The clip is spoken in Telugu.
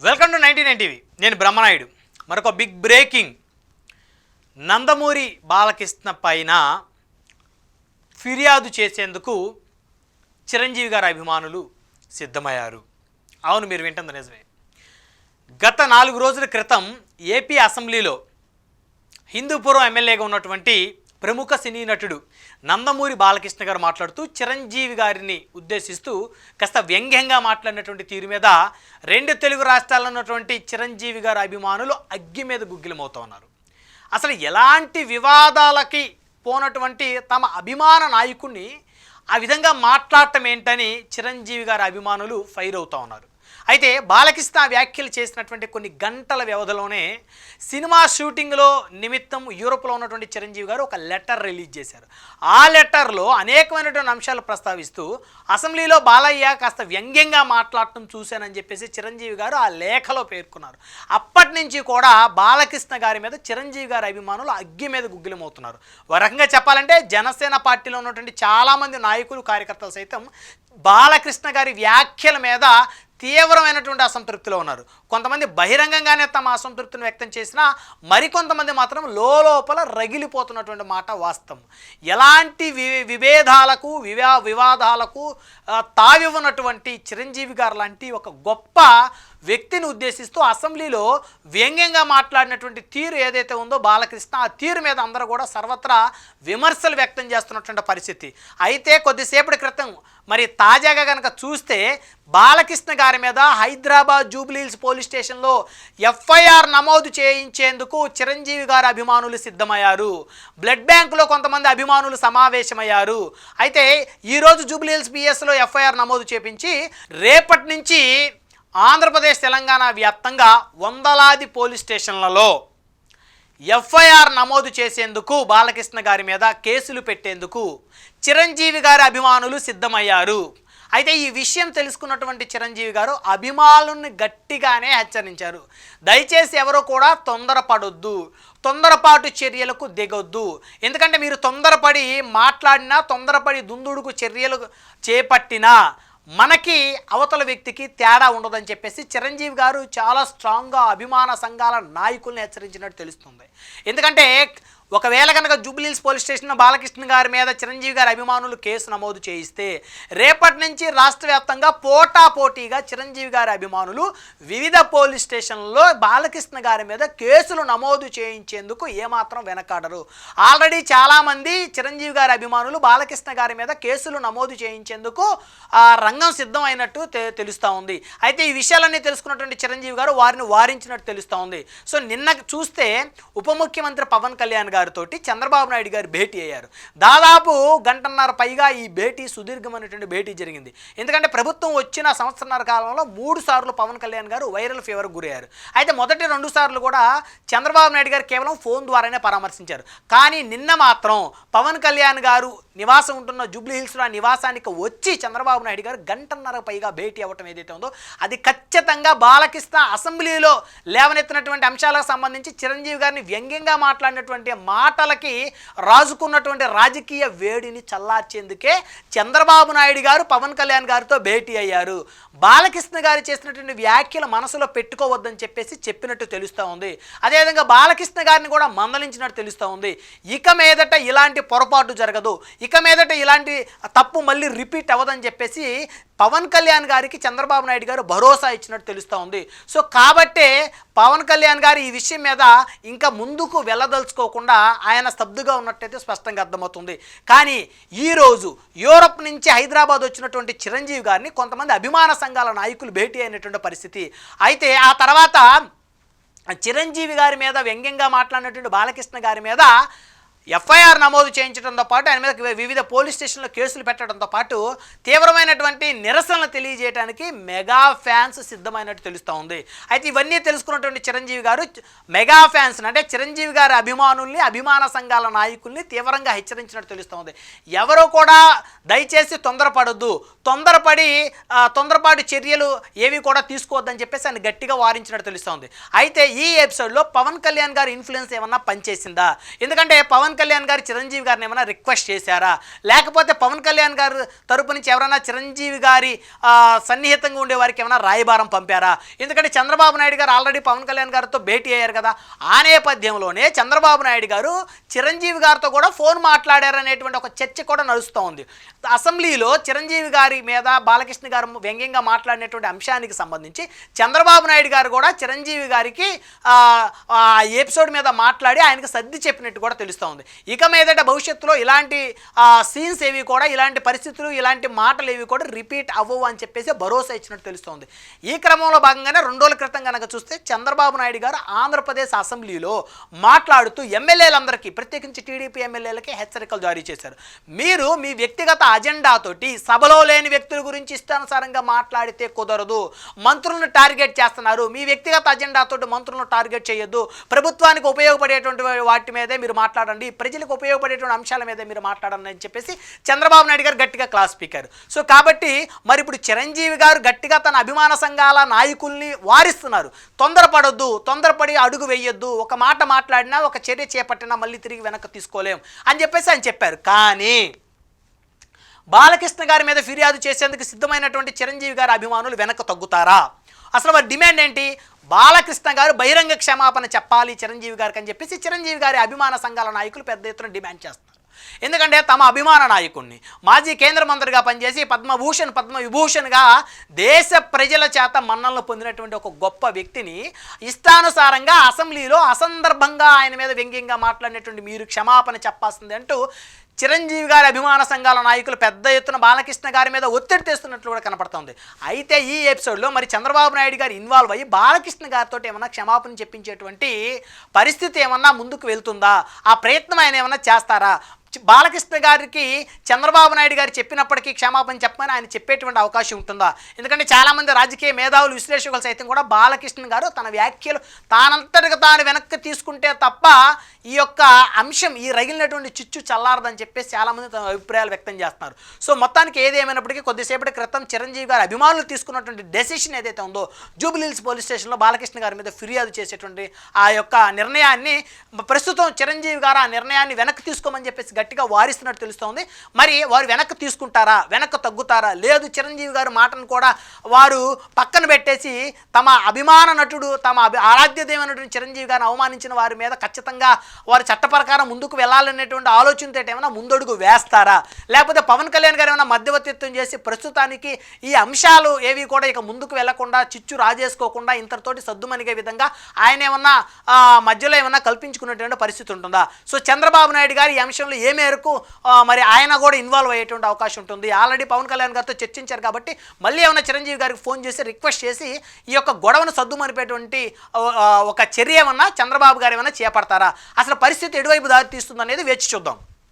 Welcome to 99 TV. నేను బ్రహ్మనాయుడు. మరొక బిగ్ బ్రేకింగ్. నందమూరి బాలకృష్ణ పైన ఫిర్యాదు చేసేందుకు చిరంజీవి గారి అభిమానులు సిద్ధమయ్యారు. అవును, మీరు వింటుంది నిజమే. గత 4 రోజుల క్రితం ఏపీ అసెంబ్లీలో హిందూపురం ఎమ్మెల్యేగా ఉన్నటువంటి ప్రముఖ సినీ నటుడు నందమూరి బాలకృష్ణ గారు మాట్లాడుతూ చిరంజీవి గారిని ఉద్దేశిస్తూ కాస్త వ్యంగ్యంగా మాట్లాడినటువంటి తీరు మీద 2 తెలుగు రాష్ట్రాల్లో ఉన్నటువంటి చిరంజీవి గారి అభిమానులు అగ్గి మీద గుగ్గిలమవుతూ ఉన్నారు. అసలు ఎలాంటి వివాదాలకి పోనటువంటి తమ అభిమాన నాయకుడిని ఆ విధంగా మాట్లాడటం ఏంటని చిరంజీవి గారి అభిమానులు ఫైర్ అవుతూ ఉన్నారు. అయితే బాలకృష్ణ వ్యాఖ్యలు చేసినటువంటి కొన్ని గంటల వ్యవధిలోనే సినిమా షూటింగ్లో నిమిత్తం యూరోప్లో ఉన్నటువంటి చిరంజీవి గారు ఒక లెటర్ రిలీజ్ చేశారు. ఆ లెటర్లో అనేకమైనటువంటి అంశాలు ప్రస్తావిస్తూ అసెంబ్లీలో బాలయ్య కాస్త వ్యంగ్యంగా మాట్లాడటం చూశానని చెప్పేసి చిరంజీవి గారు ఆ లేఖలో పేర్కొన్నారు. అప్పటి నుంచి కూడా బాలకృష్ణ గారి మీద చిరంజీవి గారి అభిమానులు అగ్గి మీద గుగ్గిలమవుతున్నారు. ఒక రకంగా చెప్పాలంటే జనసేన పార్టీలో ఉన్నటువంటి చాలామంది నాయకులు కార్యకర్తలు సైతం బాలకృష్ణ గారి వ్యాఖ్యల మీద తీవ్రమైనటువంటి అసంతృప్తిలో ఉన్నారు. కొంతమంది బహిరంగంగానే తమ అసంతృప్తిని వ్యక్తం చేసినా మరికొంతమంది మాత్రం లోపల రగిలిపోతున్నటువంటి మాట వాస్తవం. ఎలాంటి విభేదాలకు వివాదాలకు తావివ్వనటువంటి చిరంజీవి గారు లాంటి ఒక గొప్ప వ్యక్తిని ఉద్దేశిస్తూ అసెంబ్లీలో వ్యంగ్యంగా మాట్లాడినటువంటి తీరు ఏదైతే ఉందో బాలకృష్ణ, ఆ తీరు మీద అందరూ కూడా సర్వత్రా విమర్శలు వ్యక్తం చేస్తున్నటువంటి పరిస్థితి. అయితే కొద్దిసేపటి క్రితం మరి తాజాగా కనుక చూస్తే బాలకృష్ణ గారి మీద హైదరాబాద్ జూబ్లీహిల్స్ పోలీస్ స్టేషన్లో ఎఫ్ఐఆర్ నమోదు చేయించేందుకు చిరంజీవి గారి అభిమానులు సిద్ధమయ్యారు. బ్లడ్ బ్యాంకులో కొంతమంది అభిమానులు సమావేశమయ్యారు. అయితే ఈరోజు జూబ్లీహిల్స్ పిఎస్లో ఎఫ్ఐఆర్ నమోదు చేపించి రేపటి నుంచి ఆంధ్రప్రదేశ్ తెలంగాణ వ్యాప్తంగా వందలాది పోలీస్ స్టేషన్లలో ఎఫ్ఐఆర్ నమోదు చేసేందుకు బాలకృష్ణ గారి మీద కేసులు పెట్టేందుకు చిరంజీవి గారి అభిమానులు సిద్ధమయ్యారు. అయితే ఈ విషయం తెలుసుకున్నటువంటి చిరంజీవి గారు అభిమానులను గట్టిగానే హెచ్చరించారు. దయచేసి ఎవరో కూడా తొందరపడొద్దు, తొందరపాటు చర్యలకు దిగొద్దు. ఎందుకంటే మీరు తొందరపడి మాట్లాడినా, తొందరపడి దుందుడుకు చర్యలు చేపట్టినా మనకి అవతల వ్యక్తికి తేడా ఉండదని చెప్పేసి చిరంజీవి గారు చాలా స్ట్రాంగ్గా అభిమాన సంఘాల నాయకుల్ని హెచ్చరించినట్టు తెలుస్తుంది. ఎందుకంటే ఒకవేళ కనుక జూబ్లీహిల్స్ పోలీస్ స్టేషన్ బాలకృష్ణ గారి మీద చిరంజీవి గారి అభిమానులు కేసు నమోదు చేయిస్తే రేపటి నుంచి రాష్ట్ర వ్యాప్తంగా పోటాపోటీగా చిరంజీవి గారి అభిమానులు వివిధ పోలీస్ స్టేషన్లలో బాలకృష్ణ గారి మీద కేసులు నమోదు చేయించేందుకు ఏమాత్రం వెనకాడరు. ఆల్రెడీ చాలామంది చిరంజీవి గారి అభిమానులు బాలకృష్ణ గారి మీద కేసులు నమోదు చేయించేందుకు రంగం సిద్ధం అయినట్టు తెలుస్తూ ఉంది. అయితే ఈ విషయాలన్నీ తెలుసుకున్నటువంటి చిరంజీవి గారు వారిని వారించినట్టు తెలుస్తూ ఉంది. సో నిన్న చూస్తే ఉప ముఖ్యమంత్రి పవన్ కళ్యాణ్ గారితో చంద్రబాబు నాయుడు గారు భేటీ అయ్యారు. దాదాపు గంటన్నర పైగా ఈ భేటీ సుదీర్ఘమైనటువంటి భేటీ జరిగింది. ఎందుకంటే ప్రభుత్వం వచ్చిన సంవత్సరన్నర కాలంలో 3 సార్లు పవన్ కళ్యాణ్ గారు వైరల్ ఫీవర్కి గురయ్యారు. అయితే మొదటి 2 సార్లు కూడా చంద్రబాబు నాయుడు గారు కేవలం ఫోన్ ద్వారానే పరామర్శించారు. కానీ నిన్న మాత్రం పవన్ కళ్యాణ్ గారు నివాసం ఉంటున్న జూబ్లీహిల్స్లో నివాసానికి వచ్చి చంద్రబాబు నాయుడు గారు గంటన్నర పైగా భేటీ అవ్వటం ఏదైతే ఉందో అది ఖచ్చితంగా బాలకృష్ణ అసెంబ్లీలో లేవనెత్తినటువంటి అంశాలకు సంబంధించి చిరంజీవి గారిని వ్యంగ్యంగా మాట్లాడినటువంటి మాటలకి రాజుకున్నటువంటి రాజకీయ వేడిని చల్లార్చేందుకే చంద్రబాబు నాయుడు గారు పవన్ కళ్యాణ్ గారితో భేటీ అయ్యారు. బాలకృష్ణ గారు చేసినటువంటి వ్యాఖ్యలు మనసులో పెట్టుకోవద్దని చెప్పేసి చెప్పినట్టు తెలుస్తూ ఉంది. అదేవిధంగా బాలకృష్ణ గారిని కూడా మందలించినట్టు తెలుస్తూ ఉంది. ఇక మీదట ఇలాంటి పొరపాటు జరగదు, ఇక మీదట ఇలాంటి తప్పు మళ్ళీ రిపీట్ అవ్వదని చెప్పేసి పవన్ కళ్యాణ్ గారికి చంద్రబాబు నాయుడు గారు భరోసా ఇచ్చినట్టు తెలుస్తూ ఉంది. సో కాబట్టే పవన్ కళ్యాణ్ గారు ఈ విషయం మీద ఇంకా ముందుకు వెళ్ళదలుచుకోకుండా ఆయన స్తబ్దుగా ఉన్నట్టయితే స్పష్టంగా అర్థమవుతుంది. కానీ ఈరోజు యూరప్ నుంచి హైదరాబాద్ వచ్చినటువంటి చిరంజీవి గారిని కొంతమంది అభిమాన సంఘాల నాయకులు భేటీ అయినటువంటి పరిస్థితి. అయితే ఆ తర్వాత చిరంజీవి గారి మీద వ్యంగ్యంగా మాట్లాడినటువంటి బాలకృష్ణ గారి మీద ఎఫ్ఐఆర్ నమోదు చేయించడంతో పాటు ఆయన మీద వివిధ పోలీస్ స్టేషన్లో కేసులు పెట్టడంతో పాటు తీవ్రమైనటువంటి నిరసనలు తెలియజేయడానికి మెగా ఫ్యాన్స్ సిద్ధమైనట్టు తెలుస్తూ ఉంది. అయితే ఇవన్నీ తెలుసుకున్నటువంటి చిరంజీవి గారు మెగా ఫ్యాన్స్ అంటే చిరంజీవి గారి అభిమానుల్ని, అభిమాన సంఘాల నాయకుల్ని తీవ్రంగా హెచ్చరించినట్టు తెలుస్తూ ఉంది. ఎవరో కూడా దయచేసి తొందరపడొద్దు, తొందరపాటు చర్యలు ఏవి కూడా తీసుకోవద్దని చెప్పేసి ఆయన గట్టిగా వారించినట్టు తెలుస్తూ ఉంది. అయితే ఈ ఎపిసోడ్లో పవన్ కళ్యాణ్ గారి ఇన్ఫ్లుయెన్స్ ఏమన్నా పనిచేసిందా? ఎందుకంటే పవన్ పవన్ కళ్యాణ్ గారు చిరంజీవి గారిని ఏమైనా రిక్వెస్ట్ చేశారా, లేకపోతే పవన్ కళ్యాణ్ గారు తరపు నుంచి ఎవరైనా చిరంజీవి గారి సన్నిహితంగా ఉండే వారికి ఏమైనా రాయబారం పంపారా? ఎందుకంటే చంద్రబాబు నాయుడు గారు ఆల్రెడీ పవన్ కళ్యాణ్ గారితో భేటీ అయ్యారు కదా. ఆ నేపథ్యంలోనే చంద్రబాబు నాయుడు గారు చిరంజీవి గారితో కూడా ఫోన్ మాట్లాడారనేటువంటి ఒక చర్చ కూడా నడుస్తూ ఉంది. అసెంబ్లీలో చిరంజీవి గారి మీద బాలకృష్ణ గారు వ్యంగ్యంగా మాట్లాడినటువంటి అంశానికి సంబంధించి చంద్రబాబు నాయుడు గారు కూడా చిరంజీవి గారికి ఎపిసోడ్ మీద మాట్లాడి ఆయనకు సర్ది చెప్పినట్టు కూడా తెలుస్తూ ఉంది. ఇక మీదట భవిష్యత్తులో ఇలాంటి సీన్స్ ఏవి కూడా, ఇలాంటి పరిస్థితులు, ఇలాంటి మాటలు ఏవి కూడా రిపీట్ అవ్వవు అని చెప్పేసి భరోసా ఇచ్చినట్టు తెలుస్తోంది. ఈ క్రమంలో భాగంగానే 2 రోజుల క్రితం కనుక చూస్తే చంద్రబాబు నాయుడు గారు ఆంధ్రప్రదేశ్ అసెంబ్లీలో మాట్లాడుతూ ఎమ్మెల్యేలందరికీ, ప్రత్యేకించి టీడీపీ ఎమ్మెల్యేలకి హెచ్చరికలు జారీ చేశారు. మీరు మీ వ్యక్తిగత అజెండాతోటి సభలో లేని వ్యక్తుల గురించి ఇష్టానుసారంగా మాట్లాడితే కుదరదు. మంత్రులను టార్గెట్ చేస్తున్నారు. మీ వ్యక్తిగత అజెండాతోటి మంత్రులను టార్గెట్ చేయొద్దు. ప్రభుత్వానికి ఉపయోగపడేటువంటి వాటి మీదే మీరు మాట్లాడండి, ప్రజలకు ఉపయోగపడేటువంటి అంశాల మీదే మీరు మాట్లాడండి అని చెప్పేసి చంద్రబాబు నాయుడు గారు గట్టిగా క్లాస్ స్పీకర్. సో కాబట్టి మరి ఇప్పుడు చిరంజీవి గారు గట్టిగా తన అభిమాన సంఘాల నాయకుల్ని వారిస్తున్నారు. తొందరపడొద్దు, తొందరపడి అడుగు వేయొద్దు, ఒక మాట మాట్లాడినా, ఒక చర్య చేపట్టినా మళ్ళీ తిరిగి వెనక్కి తీసుకోలేం అని చెప్పేసి ఆయన చెప్పారు. కానీ బాలకృష్ణ గారి మీద ఫిర్యాదు చేసేందుకు సిద్ధమైనటువంటి చిరంజీవి గారి అభిమానులు వెనక్కి తగ్గుతారా? అసలు వారి డిమాండ్ ఏంటి? బాలకృష్ణ గారు బహిరంగ క్షమాపణ చెప్పాలి చిరంజీవి గారికి అని చెప్పేసి చిరంజీవి గారి అభిమాన సంఘాల నాయకులు పెద్ద ఎత్తున డిమాండ్ చేస్తున్నారు. ఎందుకంటే తమ అభిమాన నాయకుడిని, మాజీ కేంద్ర మంత్రిగా పనిచేసి పద్మవిభూషణ్గా దేశ ప్రజల చేత మన్ననలు పొందినటువంటి ఒక గొప్ప వ్యక్తిని ఇష్టానుసారంగా అసెంబ్లీలో అసందర్భంగా ఆయన మీద వ్యంగ్యంగా మాట్లాడినటువంటి మీరు క్షమాపణ చెప్పాల్సింది అంటూ చిరంజీవి గారి అభిమాన సంఘాల నాయకులు పెద్ద ఎత్తున బాలకృష్ణ గారి మీద ఒత్తిడి తెస్తున్నట్లు కూడా కనపడుతుంది. అయితే ఈ ఎపిసోడ్లో మరి చంద్రబాబు నాయుడు గారు ఇన్వాల్వ్ అయ్యి బాలకృష్ణ గారితో ఏమన్నా క్షమాపణ చెప్పించేటువంటి పరిస్థితి ఏమన్నా ముందుకు వెళ్తుందా? ఆ ప్రయత్నం ఆయన ఏమన్నా చేస్తారా? బాలకృష్ణ గారికి చంద్రబాబు నాయుడు గారు చెప్పినప్పటికీ క్షమాపణ చెప్పమని ఆయన చెప్పేటువంటి అవకాశం ఉంటుందా? ఎందుకంటే చాలామంది రాజకీయ మేధావులు, విశ్లేషకులు సైతం కూడా బాలకృష్ణ గారు తన వ్యాఖ్యలు తానంతటిగా తాను వెనక్కి తీసుకుంటే తప్ప ఈ యొక్క అంశం, ఈ రగిలినటువంటి చిచ్చు చల్లారదని చెప్పేసి చాలామంది తమ అభిప్రాయాలు వ్యక్తం చేస్తున్నారు. సో మొత్తానికి ఏదేమైనప్పటికీ కొద్దిసేపటి క్రితం చిరంజీవి గారి అభిమానులు తీసుకున్నటువంటి డెసిషన్ ఏదైతే ఉందో, జూబ్లీహిల్స్ పోలీస్ స్టేషన్లో బాలకృష్ణ గారి మీద ఫిర్యాదు చేసేటువంటి ఆ యొక్క నిర్ణయాన్ని ప్రస్తుతం చిరంజీవి గారు ఆ నిర్ణయాన్ని వెనక్కి తీసుకోమని చెప్పేసి గట్టిగా వారిస్తున్నట్టు తెలుస్తోంది. మరి వారు వెనక్కి తీసుకుంటారా, వెనక్కి తగ్గుతారా? లేదు చిరంజీవి గారి మాటను కూడా వారు పక్కన పెట్టేసి తమ అభిమాన నటుడు, తమ ఆరాధ్య దేవునటువంటి చిరంజీవి గారిని అవమానించిన వారి మీద ఖచ్చితంగా వారు చట్ట ప్రకారం ముందుకు వెళ్ళాలనేటువంటి ఆలోచనతో ఏమైనా ముందడుగు వేస్తారా? లేకపోతే పవన్ కళ్యాణ్ గారు ఏమైనా మధ్యవర్తిత్వం చేసి ప్రస్తుతానికి ఈ అంశాలు ఏవి కూడా ఇక ముందుకు వెళ్లకుండా, చిచ్చు రాజేసుకోకుండా ఇంతటితోటి సద్దుమణిగే విధంగా ఆయన ఏమన్నా మధ్యలో ఏమన్నా కల్పించుకునేటువంటి పరిస్థితి ఉంటుందా? సో చంద్రబాబు నాయుడు గారు ఈ అంశంలో ఏ మేరకు మరి ఆయన కూడా ఇన్వాల్వ్ అయ్యేటువంటి అవకాశం ఉంటుంది. ఆల్రెడీ పవన్ కళ్యాణ్ గారితో చర్చించారు కాబట్టి మళ్ళీ ఏమైనా చిరంజీవి గారికి ఫోన్ చేసి రిక్వెస్ట్ చేసి ఈ యొక్క గొడవను సద్దుమనిపేటువంటి ఒక చర్య ఏమన్నా చంద్రబాబు గారు ఏమైనా చేపడతారా? అసలు పరిస్థితి ఎటువైపు దారి తీస్తుంది అనేది వేచి చూద్దాం.